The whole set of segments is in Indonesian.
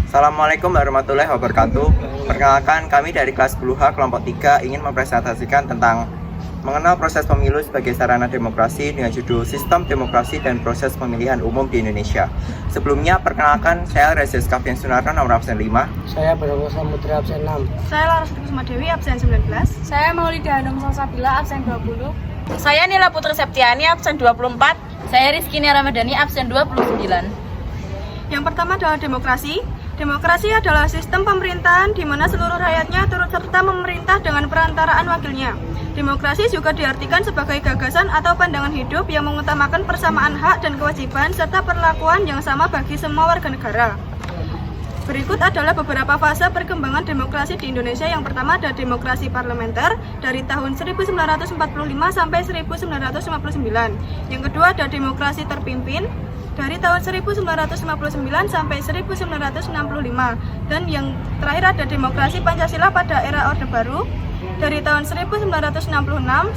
Assalamualaikum warahmatullahi wabarakatuh. Perkenalkan, kami dari kelas 10H kelompok 3 ingin mempresentasikan tentang mengenal proses pemilu sebagai sarana demokrasi dengan judul Sistem Demokrasi dan Proses Pemilihan Umum di Indonesia. Sebelumnya, perkenalkan, saya Reza Skafian Sunarno, nomor absen 5. Saya Bernardo Samudra absen 6. Saya Laras Kusuma Dewi absen 19. Saya Maulida Hanum Salsabila absen 20. Saya Nila Putri Septiani absen 24. Saya Rizky Nia Ramadhani absen 29. Yang pertama adalah demokrasi. Demokrasi adalah sistem pemerintahan di mana seluruh rakyatnya turut serta memerintah dengan perantaraan wakilnya. Demokrasi juga diartikan sebagai gagasan atau pandangan hidup yang mengutamakan persamaan hak dan kewajiban serta perlakuan yang sama bagi semua warga negara. Berikut adalah beberapa fase perkembangan demokrasi di Indonesia. Yang pertama ada demokrasi parlementer dari tahun 1945 sampai 1959. Yang kedua ada demokrasi terpimpin dari tahun 1959 sampai 1965. Dan yang terakhir ada demokrasi Pancasila pada era Orde Baru dari tahun 1966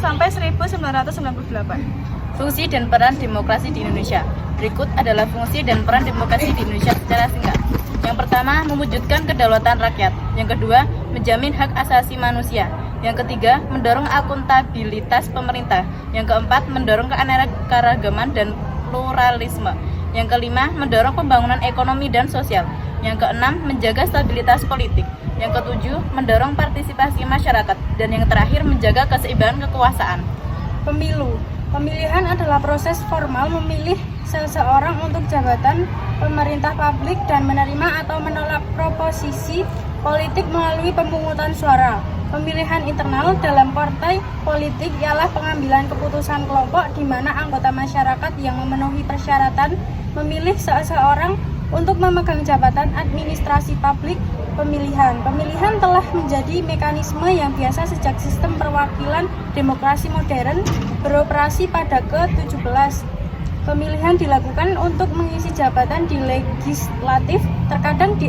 sampai 1998. Fungsi dan peran demokrasi di Indonesia. Berikut adalah fungsi dan peran demokrasi di Indonesia secara singkat. Yang pertama, mewujudkan kedaulatan rakyat. Yang kedua, menjamin hak asasi manusia. Yang ketiga, mendorong akuntabilitas pemerintah. Yang keempat, mendorong keanekaragaman dan pluralisme. Yang kelima, mendorong pembangunan ekonomi dan sosial. Yang keenam, menjaga stabilitas politik. Yang ketujuh, mendorong partisipasi masyarakat. Dan yang terakhir, menjaga keseimbangan kekuasaan. Pemilu. Pemilihan adalah proses formal memilih seseorang untuk jabatan pemerintah publik dan menerima atau menolak proposisi politik melalui pemungutan suara. Pemilihan internal dalam partai politik ialah pengambilan keputusan kelompok di mana anggota masyarakat yang memenuhi persyaratan memilih seseorang untuk memegang jabatan administrasi publik. Pemilihan telah menjadi mekanisme yang biasa sejak sistem perwakilan demokrasi modern beroperasi pada ke-17. Pemilihan dilakukan untuk mengisi jabatan di legislatif, terkadang di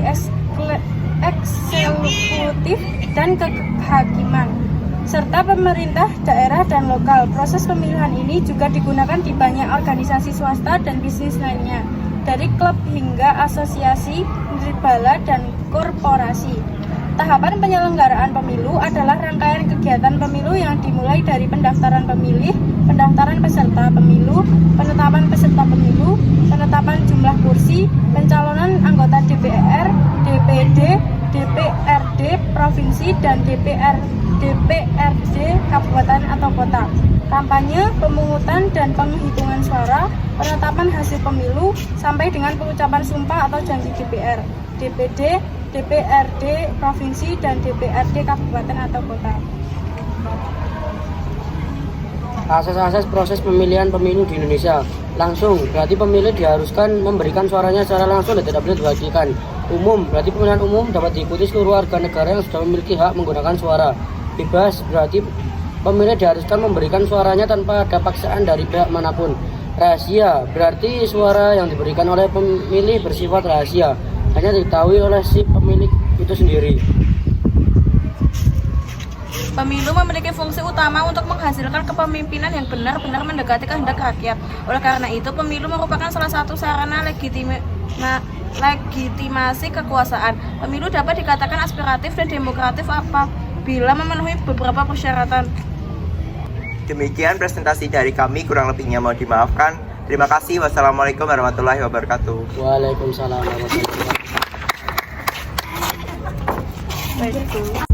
eksekutif dan kehakiman, serta pemerintah daerah dan lokal. Proses pemilihan ini juga digunakan di banyak organisasi swasta dan bisnis lainnya, dari klub hingga asosiasi, nirlaba, dan korporasi. Tahapan penyelenggaraan pemilu adalah rangkaian kegiatan pemilu yang dimulai dari pendaftaran pemilih, pendaftaran peserta pemilu, penetapan peserta pemilu, penetapan jumlah kursi, pencalonan anggota DPR, DPD, DPRD provinsi, dan DPRD kabupaten atau kota, kampanye, pemungutan dan penghitungan suara, penetapan hasil pemilu, sampai dengan pengucapan sumpah atau janji DPR, DPD, DPRD provinsi, dan DPRD kabupaten atau kota. Asas-asas proses pemilihan pemilu di Indonesia. Langsung, berarti pemilih diharuskan memberikan suaranya secara langsung dan tidak boleh diwakilkan. Umum, berarti pemilihan umum dapat diikuti seluruh warga negara yang sudah memiliki hak menggunakan suara. Bebas, berarti pemilih diharuskan memberikan suaranya tanpa ada paksaan dari pihak manapun. Rahasia, berarti suara yang diberikan oleh pemilih bersifat rahasia, hanya diketahui oleh si pemilik itu sendiri. Pemilu memiliki fungsi utama untuk menghasilkan kepemimpinan yang benar-benar mendekati kehendak rakyat. Oleh karena itu, pemilu merupakan salah satu sarana legitimasi kekuasaan. Pemilu dapat dikatakan aspiratif dan demokratif apabila memenuhi beberapa persyaratan. Demikian presentasi dari kami, kurang lebihnya mohon dimaafkan. Terima kasih. Wassalamualaikum warahmatullahi wabarakatuh. Waalaikumsalam warahmatullahi wabarakatuh.